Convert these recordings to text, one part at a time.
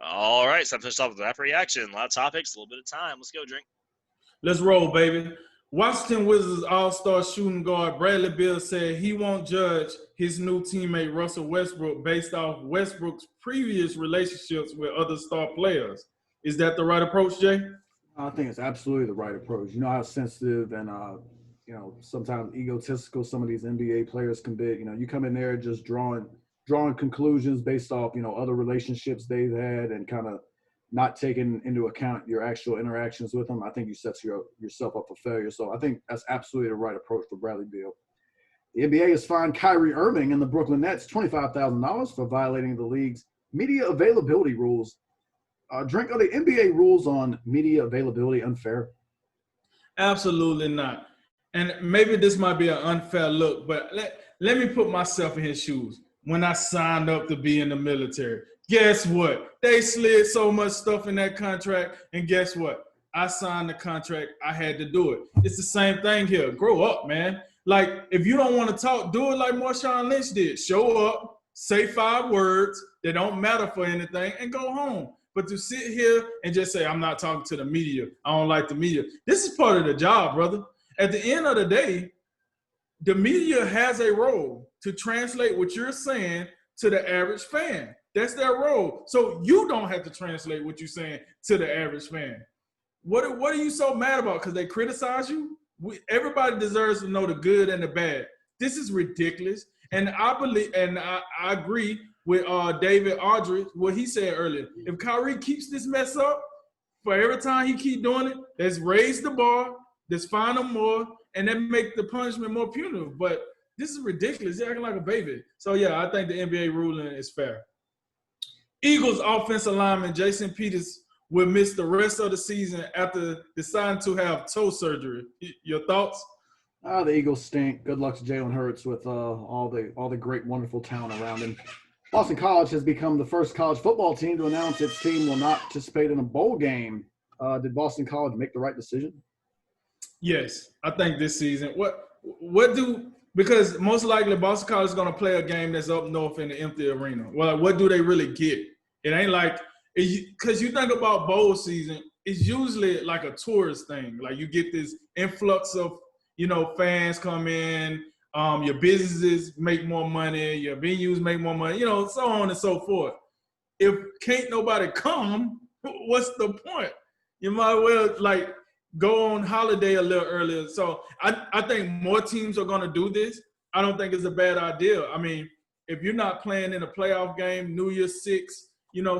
All right, so I'm finished off with that reaction. A lot of topics, a little bit of time. Let's go, Drink. Let's roll, baby. Washington Wizards all-star shooting guard Bradley Beal said he won't judge his new teammate Russell Westbrook based off Westbrook's previous relationships with other star players. Is that the right approach, Jay? I think it's absolutely the right approach. You know how sensitive and sometimes egotistical some of these NBA players can be. You know, you come in there just drawing conclusions based off other relationships they've had and kind of not taking into account your actual interactions with them. I think you set yourself up for failure. So I think that's absolutely the right approach for Bradley Beal. The NBA has fined Kyrie Irving and the Brooklyn Nets $25,000 for violating the league's media availability rules. Drink, are the NBA rules on media availability unfair? Absolutely not. And maybe this might be an unfair look, but let me put myself in his shoes. When I signed up to be in the military, guess what? They slid so much stuff in that contract, and guess what? I signed the contract. I had to do it. It's the same thing here. Grow up, man. Like, if you don't want to talk, do it like Marshawn Lynch did. Show up, say 5 words that don't matter for anything, and go home. But to sit here and just say, I'm not talking to the media, I don't like the media. This is part of the job, brother. At the end of the day, the media has a role to translate what you're saying to the average fan. That's their role. So you don't have to translate what you're saying to the average fan. What are you so mad about? Because they criticize you? Everybody deserves to know the good and the bad. This is ridiculous. And I agree with David Aldridge, what he said earlier. If Kyrie keeps this mess up, for every time he keep doing it, let's raise the bar, let's fine him more, and then make the punishment more punitive. But this is ridiculous. He's acting like a baby. So, yeah, I think the NBA ruling is fair. Eagles offensive lineman Jason Peters will miss the rest of the season after deciding to have toe surgery. Your thoughts? The Eagles stink. Good luck to Jalen Hurts with all the great, wonderful talent around him. Boston College has become the first college football team to announce its team will not participate in a bowl game. Did Boston College make the right decision? Yes, I think this season. Because most likely Boston College is going to play a game that's up north in the empty arena. Well, what do they really get? It ain't like – because you think about bowl season, it's usually like a tourist thing. Like you get this influx of, fans come in, your businesses make more money, your venues make more money, so on and so forth. If can't nobody come, what's the point? You might well, go on holiday a little earlier. So I think more teams are going to do this. I don't think it's a bad idea. I mean, if you're not playing in a playoff game, New Year's Six,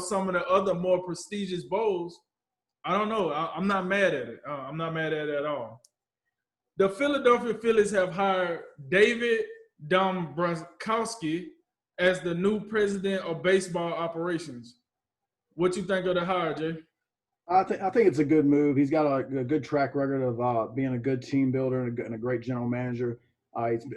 some of the other more prestigious bowls, I don't know. I'm not mad at it. I'm not mad at it at all. The Philadelphia Phillies have hired David Brankowski as the new president of baseball operations. What you think of the hire, Jay? I think it's a good move. He's got a good track record of being a good team builder and a great general manager.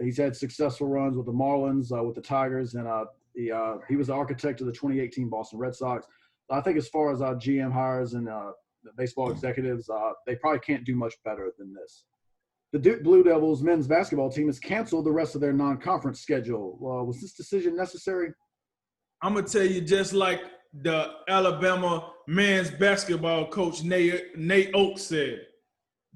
He's had successful runs with the Marlins, with the Tigers, and he was the architect of the 2018 Boston Red Sox. I think as far as GM hires and the baseball executives, they probably can't do much better than this. The Duke Blue Devils men's basketball team has canceled the rest of their non-conference schedule. Was this decision necessary? I'm going to tell you, just like the Alabama men's basketball coach Nate Oates said,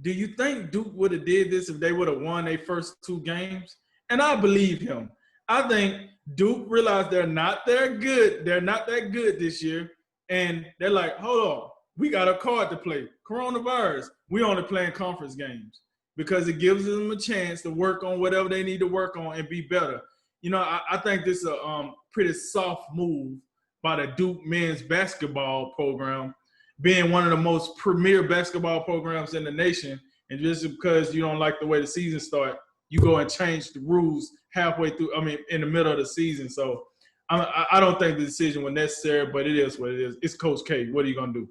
do you think Duke would have did this if they would have won their first 2 games? And I believe him. I think Duke realized they're not that good. They're not that good this year. And they're like, hold on, we got a card to play. Coronavirus, we only playing conference games because it gives them a chance to work on whatever they need to work on and be better. I think this is a pretty soft move by the Duke men's basketball program, being one of the most premier basketball programs in the nation. And just because you don't like the way the season started, you go and change the rules halfway through, in the middle of the season. So I don't think the decision was necessary, but it is what it is. It's Coach K. What are you going to do?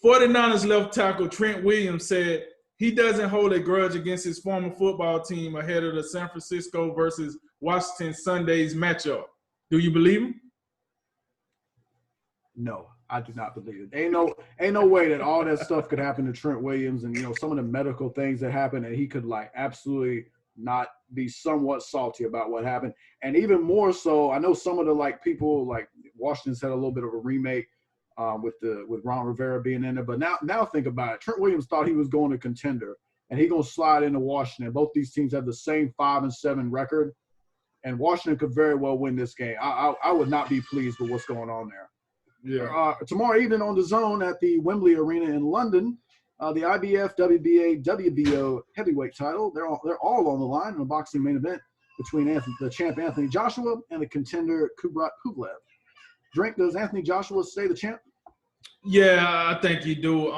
49ers left tackle Trent Williams said he doesn't hold a grudge against his former football team ahead of the San Francisco versus Washington Sunday's matchup. Do you believe him? No, I do not believe it. Ain't no way that all that stuff could happen to Trent Williams and, some of the medical things that happened, and he could absolutely not be somewhat salty about what happened. And even more so, I know some of the people Washington's had a little bit of a remake. with Ron Rivera being in there. But now think about it. Trent Williams thought he was going to Contender, and he's going to slide into Washington. Both these teams have the same 5-7 record, and Washington could very well win this game. I would not be pleased with what's going on there. Yeah. Tomorrow evening on DAZN at the Wembley Arena in London, the IBF, WBA, WBO heavyweight title. They're all on the line in a boxing main event between the champ Anthony Joshua and the contender Kubrat Pulev. Drink, does Anthony Joshua stay the champ? Yeah, I think he do.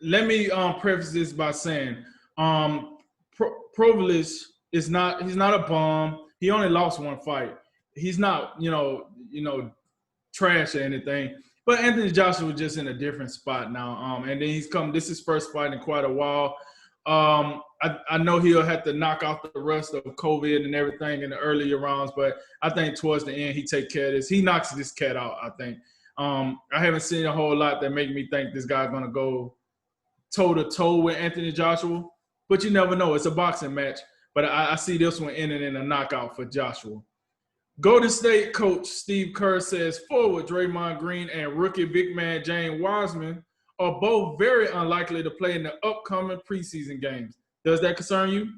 Let me preface this by saying, Provelis he's not a bum. He only lost one fight. He's not, trash or anything. But Anthony Joshua was just in a different spot now. And then this is his first fight in quite a while. I know he'll have to knock out the rest of COVID and everything in the earlier rounds, but I think towards the end he take care of this. He knocks this cat out, I think. I haven't seen a whole lot that make me think this guy's going to go toe-to-toe with Anthony Joshua. But you never know. It's a boxing match. But I see this one ending in a knockout for Joshua. Golden State coach Steve Kerr says forward Draymond Green and rookie big man James Wiseman are both very unlikely to play in the upcoming preseason games. Does that concern you?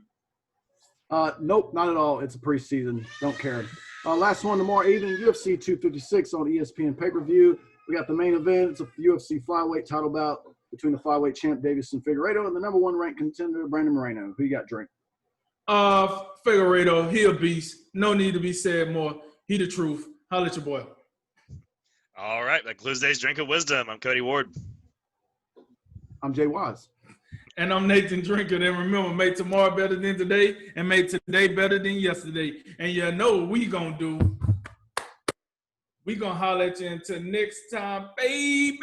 Nope, not at all. It's a preseason. Don't care. Last one tomorrow evening, UFC 256 on ESPN pay-per-view. We got the main event. It's a UFC flyweight title bout between the flyweight champ Davison Figueiredo and the number 1 ranked contender Brandon Moreno. Who you got, Drink? Figueiredo, he a beast. No need to be said more. He the truth. Holla at your boy. All right, that concludes today's Drink of Wisdom. I'm Cody Ward. I'm Jay Wise. And I'm Nathan Drinker. And remember, make tomorrow better than today and make today better than yesterday. And you know what we gonna do. We gonna holler at you until next time, baby.